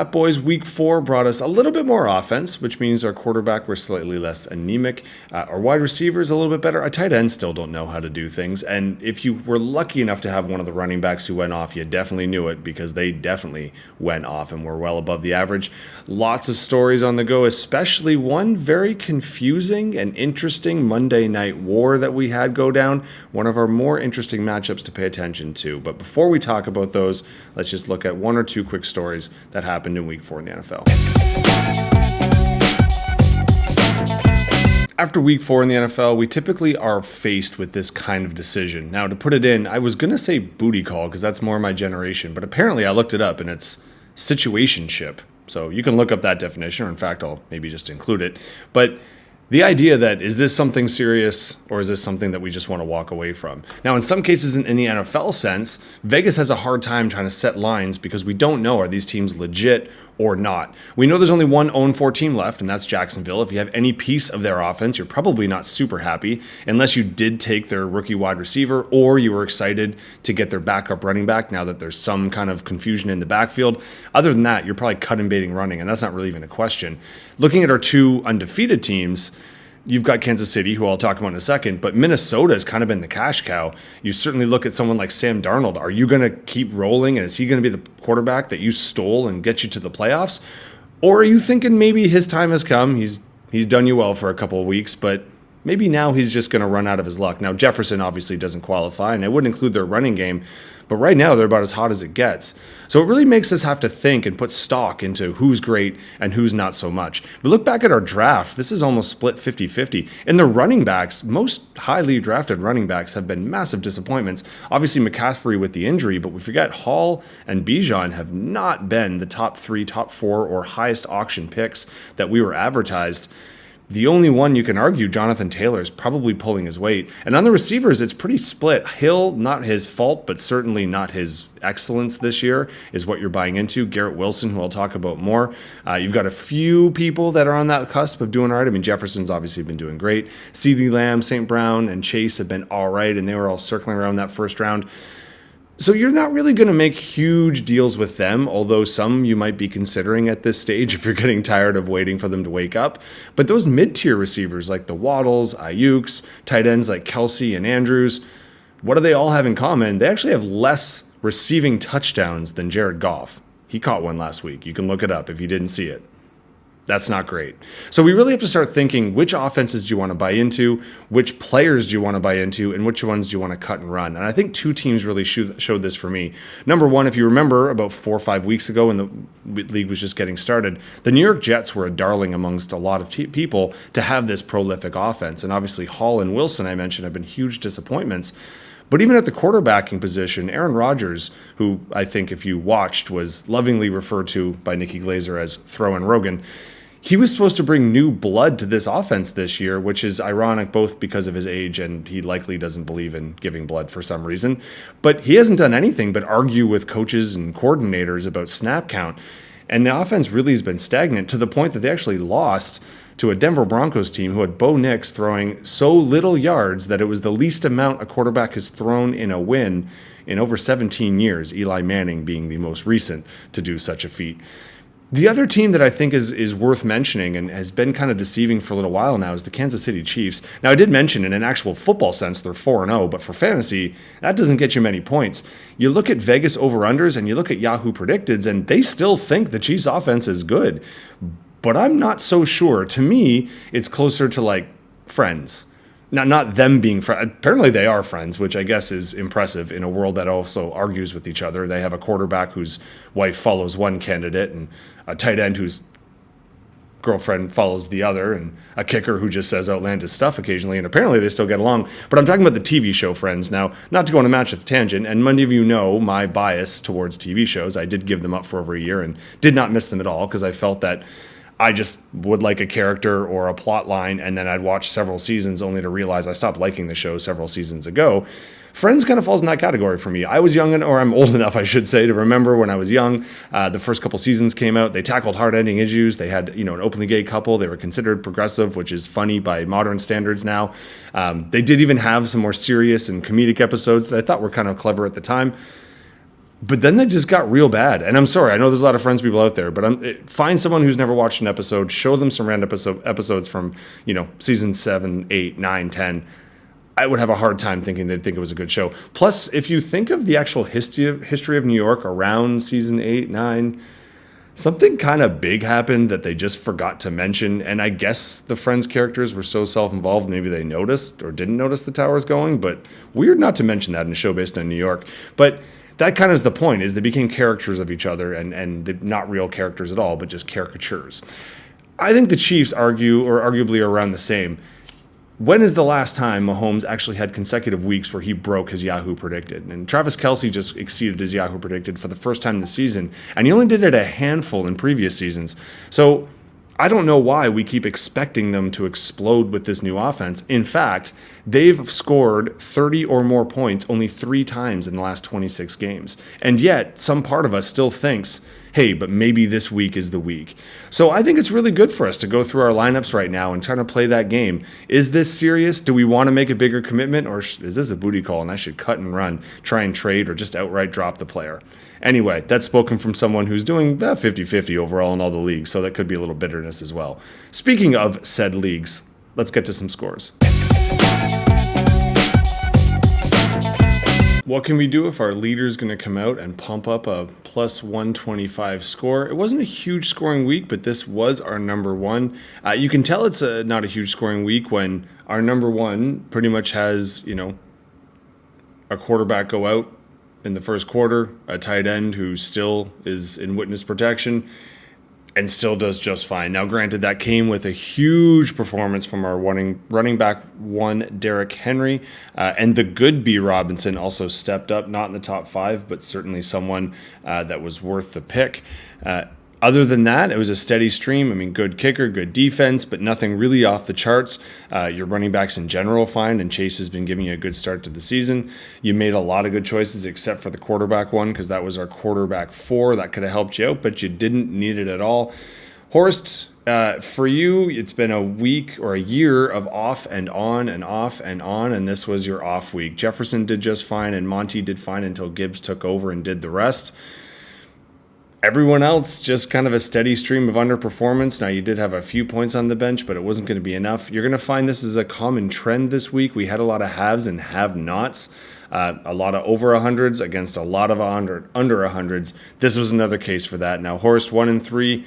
that, boys, week 4 brought us a little bit more offense, which means our quarterback were slightly less anemic. Our wide receivers a little bit better. Our tight ends still don't know how to do things. And if you were lucky enough to have one of the running backs who went off, you definitely knew it because they definitely went off and were well above the average. Lots of stories on the go, especially one very confusing and interesting Monday Night War that we had go down. One of our more interesting matchups to pay attention to. But before we talk about those, let's just look at one or two quick stories that happened in week 4 in the NFL. After week 4 in the NFL, we typically are faced with this kind of decision. Now, to put it in, I was going to say booty call because that's more my generation, but apparently I looked it up and it's situationship. So you can look up that definition, or in fact, I'll maybe just include it. But the idea that, is this something serious or is this something that we just want to walk away from? Now, in some cases in the NFL sense, Vegas has a hard time trying to set lines because we don't know, are these teams legit or not? We know there's only one 0-4 team left, and that's Jacksonville. If you have any piece of their offense, you're probably not super happy unless you did take their rookie wide receiver or you were excited to get their backup running back now that there's some kind of confusion in the backfield. Other than that, you're probably cut and baiting running, and that's not really even a question. Looking at our two undefeated teams, you've got Kansas City, who I'll talk about in a second, but Minnesota has kind of been the cash cow. You certainly look at someone like Sam Darnold. Are you going to keep rolling, and is he going to be the quarterback that you stole and get you to the playoffs? Or are you thinking maybe his time has come? He's done you well for a couple of weeks, but maybe now he's just going to run out of his luck. Now, Jefferson obviously doesn't qualify, and I wouldn't include their running game, but right now they're about as hot as it gets. So it really makes us have to think and put stock into who's great and who's not so much. We look back at our draft, this is almost split 50-50. And the running backs, most highly drafted running backs have been massive disappointments. Obviously McCaffrey with the injury, but we forget Hall and Bijan have not been the top 3, top 4, or highest auction picks that we were advertised. The only one you can argue, Jonathan Taylor, is probably pulling his weight. And on the receivers, it's pretty split. Hill, not his fault, but certainly not his excellence this year is what you're buying into. Garrett Wilson, who I'll talk about more. You've got a few people that are on that cusp of doing all right. I mean, Jefferson's obviously been doing great. CeeDee Lamb, St. Brown, and Chase have been all right, and they were all circling around that first round. So you're not really going to make huge deals with them, although some you might be considering at this stage if you're getting tired of waiting for them to wake up. But those mid-tier receivers like the Waddles, Ayuks, tight ends like Kelsey and Andrews, what do they all have in common? They actually have less receiving touchdowns than Jared Goff. He caught one last week. You can look it up if you didn't see it. That's not great. So we really have to start thinking, which offenses do you want to buy into, which players do you want to buy into, and which ones do you want to cut and run? And I think two teams really showed this for me. Number one, if you remember about 4 or 5 weeks ago when the league was just getting started, the New York Jets were a darling amongst a lot of people to have this prolific offense. And obviously Hall and Wilson, I mentioned, have been huge disappointments. But even at the quarterbacking position, Aaron Rodgers, who I think if you watched was lovingly referred to by Nikki Glazer as Throwin' Rogan, he was supposed to bring new blood to this offense this year, which is ironic both because of his age and he likely doesn't believe in giving blood for some reason. But he hasn't done anything but argue with coaches and coordinators about snap count. And the offense really has been stagnant to the point that they actually lost to a Denver Broncos team who had Bo Nix throwing so little yards that it was the least amount a quarterback has thrown in a win in over 17 years, Eli Manning being the most recent to do such a feat. The other team that I think is worth mentioning and has been kind of deceiving for a little while now is the Kansas City Chiefs. Now, I did mention in an actual football sense they're 4-0, but for fantasy, that doesn't get you many points. You look at Vegas over-unders and you look at Yahoo Predicteds, and they still think the Chiefs' offense is good. But I'm not so sure. To me, it's closer to like friends. Not them being friends. Apparently they are friends, which I guess is impressive in a world that also argues with each other. They have a quarterback whose wife follows one candidate and a tight end whose girlfriend follows the other and a kicker who just says outlandish stuff occasionally, and apparently they still get along. But I'm talking about the TV show Friends. Now, not to go on a massive tangent, and many of you know my bias towards TV shows. I did give them up for over a year and did not miss them at all because I felt that I just would like a character or a plot line, and then I'd watch several seasons only to realize I stopped liking the show several seasons ago. Friends kind of falls in that category for me. I was young, or I'm old enough, I should say, to remember when I was young. The first couple seasons came out. They tackled hard-ending issues. They had, an openly gay couple. They were considered progressive, which is funny by modern standards now. They did even have some more serious and comedic episodes that I thought were kind of clever at the time. But then they just got real bad. And I'm sorry, I know there's a lot of Friends people out there, but find someone who's never watched an episode, show them some random episodes from, season 7, 8, 9, 10. I would have a hard time thinking they'd think it was a good show. Plus, if you think of the actual history of New York around season 8, 9, something kind of big happened that they just forgot to mention. And I guess the Friends characters were so self-involved, maybe they noticed or didn't notice the towers going. But weird not to mention that in a show based on New York. But that kind of is the point, is they became characters of each other and they're not real characters at all, but just caricatures. I think the Chiefs arguably are around the same. When is the last time Mahomes actually had consecutive weeks where he broke his Yahoo predicted? And Travis Kelce just exceeded his Yahoo predicted for the first time this season, and he only did it a handful in previous seasons. So I don't know why we keep expecting them to explode with this new offense. In fact, they've scored 30 or more points only 3 times in the last 26 games. And yet, some part of us still thinks, hey, but maybe this week is the week. So I think it's really good for us to go through our lineups right now and try to play that game. Is this serious? Do we want to make a bigger commitment? Or is this a booty call and I should cut and run, try and trade, or just outright drop the player? Anyway, that's spoken from someone who's doing 50-50 overall in all the leagues, so that could be a little bitterness as well. Speaking of said leagues, let's get to some scores. What can we do if our leader's going to come out and pump up a plus 125 score? It wasn't a huge scoring week, but this was our number one. You can tell it's not a huge scoring week when our number one pretty much has, a quarterback go out in the first quarter, a tight end who still is in witness protection and still does just fine. Now, granted, that came with a huge performance from our running back one, Derrick Henry, and the good B. Robinson also stepped up, not in the top 5, but certainly someone that was worth the pick. Other than that, it was a steady stream. I mean, good kicker, good defense, but nothing really off the charts. Your running backs in general fine, and Chase has been giving you a good start to the season. You made a lot of good choices except for the quarterback one, because that was our quarterback 4. That could have helped you out, but you didn't need it at all. Horst, for you, it's been a week or a year of off and on and off and on, and this was your off week. Jefferson did just fine, and Monty did fine until Gibbs took over and did the rest. Everyone else, just kind of a steady stream of underperformance. Now, you did have a few points on the bench, but it wasn't going to be enough. You're going to find this is a common trend this week. We had a lot of haves and have-nots, a lot of over 100s against a lot of under 100s. This was another case for that. Now, Horst 1 and 3,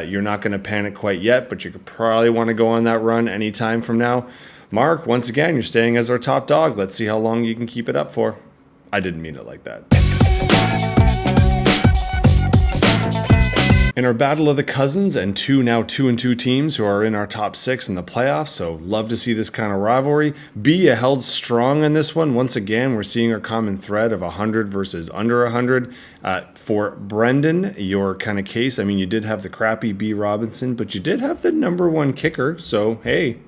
you're not going to panic quite yet, but you could probably want to go on that run anytime from now. Mark, once again, you're staying as our top dog. Let's see how long you can keep it up for. I didn't mean it like that. In our battle of the cousins and 2-2 teams who are in our top 6 in the playoffs, so love to see this kind of rivalry. B, you held strong in this one. Once again, we're seeing our common thread of 100 versus under 100. For Brendan, your kind of case, I mean, you did have the crappy B. Robinson, but you did have the number 1 kicker, so hey,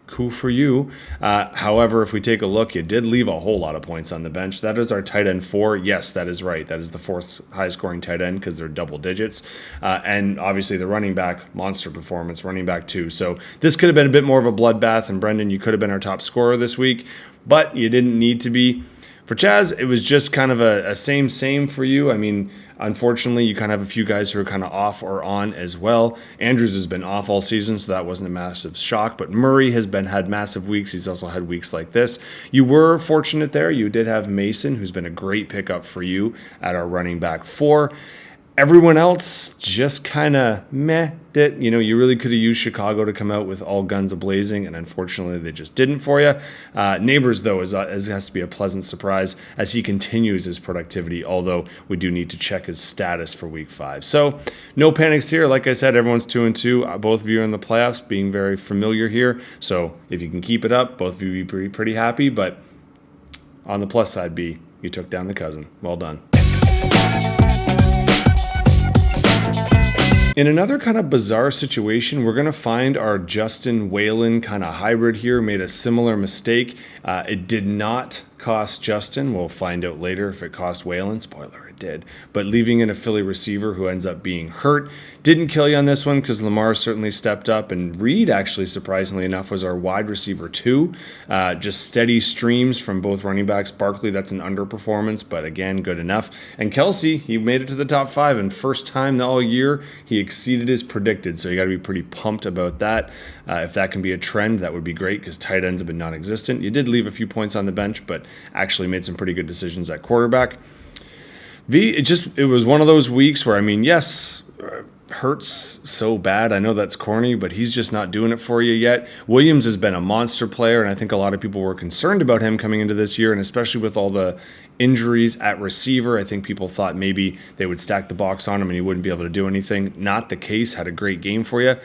cool for you. However, if we take a look, you did leave a whole lot of points on the bench. That is our tight end 4. Yes, that is right. That is the 4th highest scoring tight end because they're double digits. And obviously the running back, monster performance, running back 2. So this could have been a bit more of a bloodbath. And Brendan, you could have been our top scorer this week, but you didn't need to be. For Chaz, it was just kind of a same for you. I mean, unfortunately, you kind of have a few guys who are kind of off or on as well. Andrews has been off all season, so that wasn't a massive shock. But Murray has had massive weeks. He's also had weeks like this. You were fortunate there. You did have Mason, who's been a great pickup for you at our running back 4. Everyone else just kind of meh. You really could have used Chicago to come out with all guns a-blazing, and unfortunately they just didn't for you. Neighbors, though, has to be a pleasant surprise as he continues his productivity, although we do need to check his status for week 5. So no panics here. Like I said, everyone's 2-2. Both of you are in the playoffs, being very familiar here. So if you can keep it up, both of you will be pretty happy. But on the plus side, B, you took down the cousin. Well done. In another kind of bizarre situation, we're going to find our Justin Whalen kind of hybrid here made a similar mistake. It did not cost Justin. We'll find out later if it cost Waylon. Spoiler, it did. But leaving in a Philly receiver who ends up being hurt. Didn't kill you on this one because Lamar certainly stepped up. And Reed, actually, surprisingly enough, was our wide receiver 2. Just steady streams from both running backs. Barkley, that's an underperformance, but again, good enough. And Kelsey, he made it to the top 5. And first time all year, he exceeded his predicted. So you got to be pretty pumped about that. If that can be a trend, that would be great because tight ends have been non-existent. You did leave a few points on the bench, but actually made some pretty good decisions at quarterback. It was one of those weeks where, yes, Hurts so bad. I know that's corny, but he's just not doing it for you yet. Williams has been a monster player, and I think a lot of people were concerned about him coming into this year, and especially with all the injuries at receiver, I think people thought maybe they would stack the box on him and he wouldn't be able to do anything. Not the case. Had a great game for you.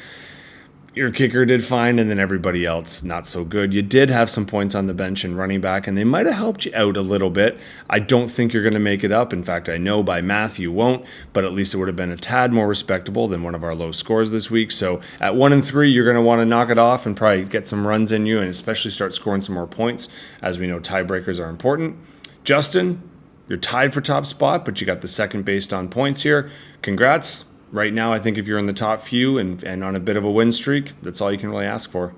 Your kicker did fine, and then everybody else not so good. You did have some points on the bench and running back, and they might have helped you out a little bit. I don't think you're going to make it up. In fact, I know by math you won't, but at least it would have been a tad more respectable than one of our low scores this week. So at 1 and 3, you're going to want to knock it off and probably get some runs in you and especially start scoring some more points. As we know, tiebreakers are important. Justin, you're tied for top spot, but you got the second based on points here. Congrats. Right now, I think if you're in the top few and on a bit of a win streak, that's all you can really ask for.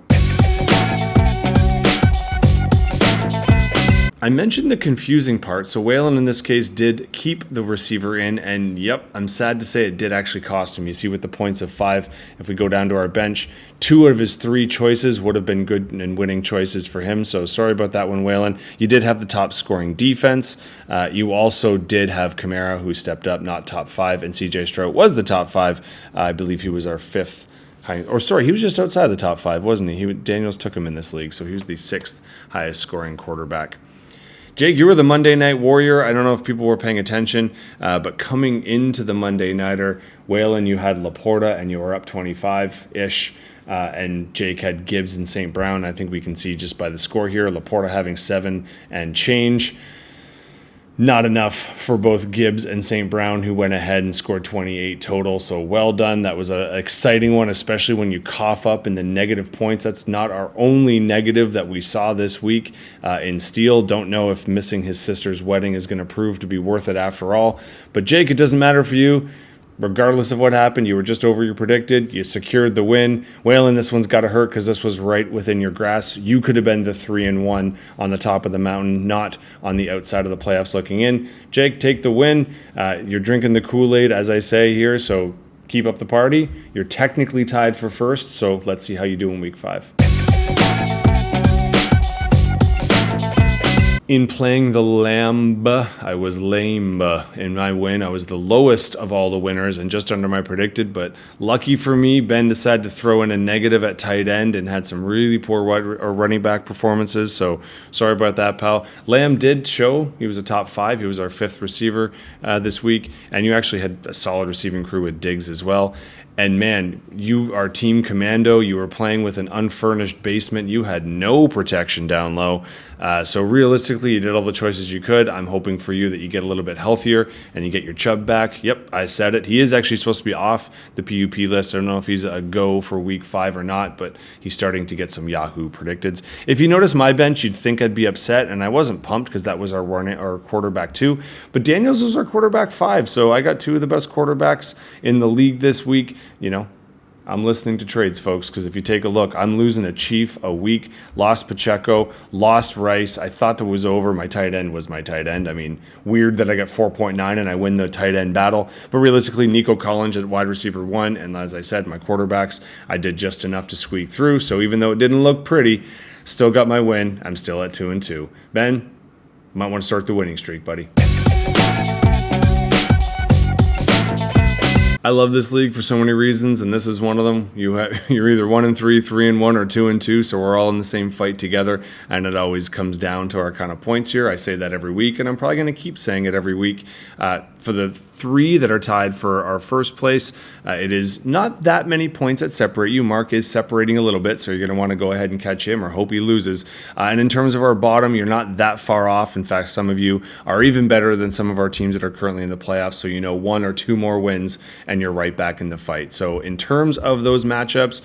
I mentioned the confusing part, so Waylon in this case did keep the receiver in, and yep, I'm sad to say it did actually cost him. You see with the points of 5, if we go down to our bench, 2 of his 3 choices would have been good and winning choices for him, so sorry about that one, Waylon. You did have the top scoring defense. You also did have Kamara, who stepped up, not top 5, and CJ Stroud was the top 5. I believe he was our 5th. He was just outside the top 5, wasn't he? Daniels took him in this league, so he was the 6th highest scoring quarterback. Jake, you were the Monday Night Warrior. I don't know if people were paying attention, but coming into the Monday Nighter, Waylon, you had Laporta, and you were up 25-ish, and Jake had Gibbs and St. Brown. I think we can see just by the score here, Laporta having 7 and change. Not enough for both Gibbs and St. Brown, who went ahead and scored 28 total. So well done. That was an exciting one, especially when you cough up in the negative points. That's not our only negative that we saw this week in Steele. Don't know if missing his sister's wedding is going to prove to be worth it after all. But Jake, it doesn't matter for you. Regardless of what happened, you were just over your predicted. You secured the win. Waylon, this one's got to hurt because this was right within your grasp. You could have been the 3-1 on the top of the mountain, not on the outside of the playoffs looking in. Jake, take the win. You're drinking the Kool-Aid, as I say here, so keep up the party. You're technically tied for first, so let's see how you do in week 5. In playing the Lamb, I was lame in my win. I was the lowest of all the winners and just under my predicted, but lucky for me, Ben decided to throw in a negative at tight end and had some really poor running back performances, so sorry about that, pal. Lamb did show he was a top 5. He was our 5th receiver this week, and you actually had a solid receiving crew with Diggs as well. And man, you are team commando. You were playing with an unfurnished basement. You had no protection down low. So realistically, you did all the choices you could. I'm hoping for you that you get a little bit healthier and you get your Chubb back. Yep, I said it. He is actually supposed to be off the PUP list. I don't know if he's a go for week 5 or not, but he's starting to get some Yahoo predicteds. If you notice my bench, you'd think I'd be upset, and I wasn't pumped because that was our quarterback 2. But Daniels was our quarterback 5, so I got 2 of the best quarterbacks in the league this week. I'm listening to trades, folks, because if you take a look, I'm losing a Chief a week, lost Pacheco, lost Rice. I thought that was over. My tight end was my tight end. Weird that I got 4.9 and I win the tight end battle. But realistically, Nico Collins at wide receiver 1, and as I said, my quarterbacks, I did just enough to squeak through. So even though it didn't look pretty, still got my win. I'm still at 2-2. Ben, might want to start the winning streak, buddy. I love this league for so many reasons, and this is one of them. You're either 1-3, 3-1, or 2-2, so we're all in the same fight together, and it always comes down to our kind of points here. I say that every week, and I'm probably going to keep saying it every week. For the 3 that are tied for our first place, it is not that many points that separate you. Mark is separating a little bit, so you're going to want to go ahead and catch him or hope he loses. And in terms of our bottom, you're not that far off. In fact, some of you are even better than some of our teams that are currently in the playoffs, so 1 or 2 more wins, and you're right back in the fight. So in terms of those matchups,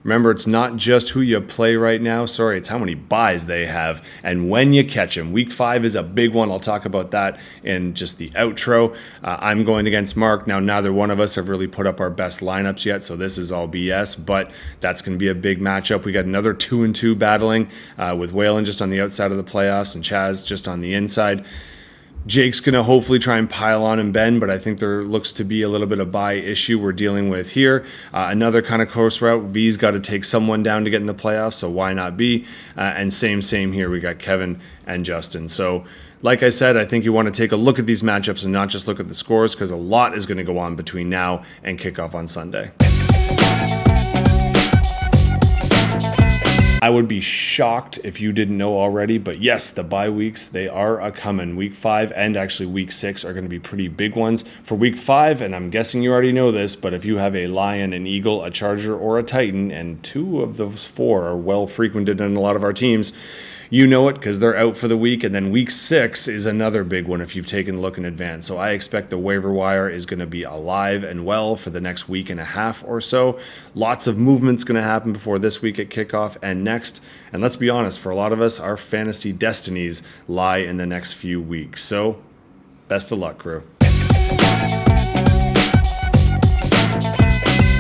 Remember, it's not just who you play right now. Sorry, it's how many buys they have and when you catch them. Week 5 is a big one. I'll talk about that in just the outro. I'm going against Mark. Now, neither one of us have really put up our best lineups yet, so this is all BS, but that's going to be a big matchup. We got another 2-2 battling with Waylon just on the outside of the playoffs and Chaz just on the inside. Jake's going to hopefully try and pile on and bend, but I think there looks to be a little bit of buy issue we're dealing with here. Another kind of close route. V's got to take someone down to get in the playoffs, so why not B? And same here. We got Kevin and Justin. So like I said, I think you want to take a look at these matchups and not just look at the scores, because a lot is going to go on between now and kickoff on Sunday. I would be shocked if you didn't know already, but yes, the bye weeks, they are a-coming. Week 5 and actually week 6 are going to be pretty big ones. For week 5, and I'm guessing you already know this, but if you have a Lion, an Eagle, a Charger, or a Titan, and 2 of those 4 are well frequented in a lot of our teams, you know it because they're out for the week. And then week 6 is another big one if you've taken a look in advance. So I expect the waiver wire is going to be alive and well for the next week and a half or so. Lots of movement's going to happen before this week at kickoff and next. And let's be honest, for a lot of us, our fantasy destinies lie in the next few weeks. So best of luck, crew.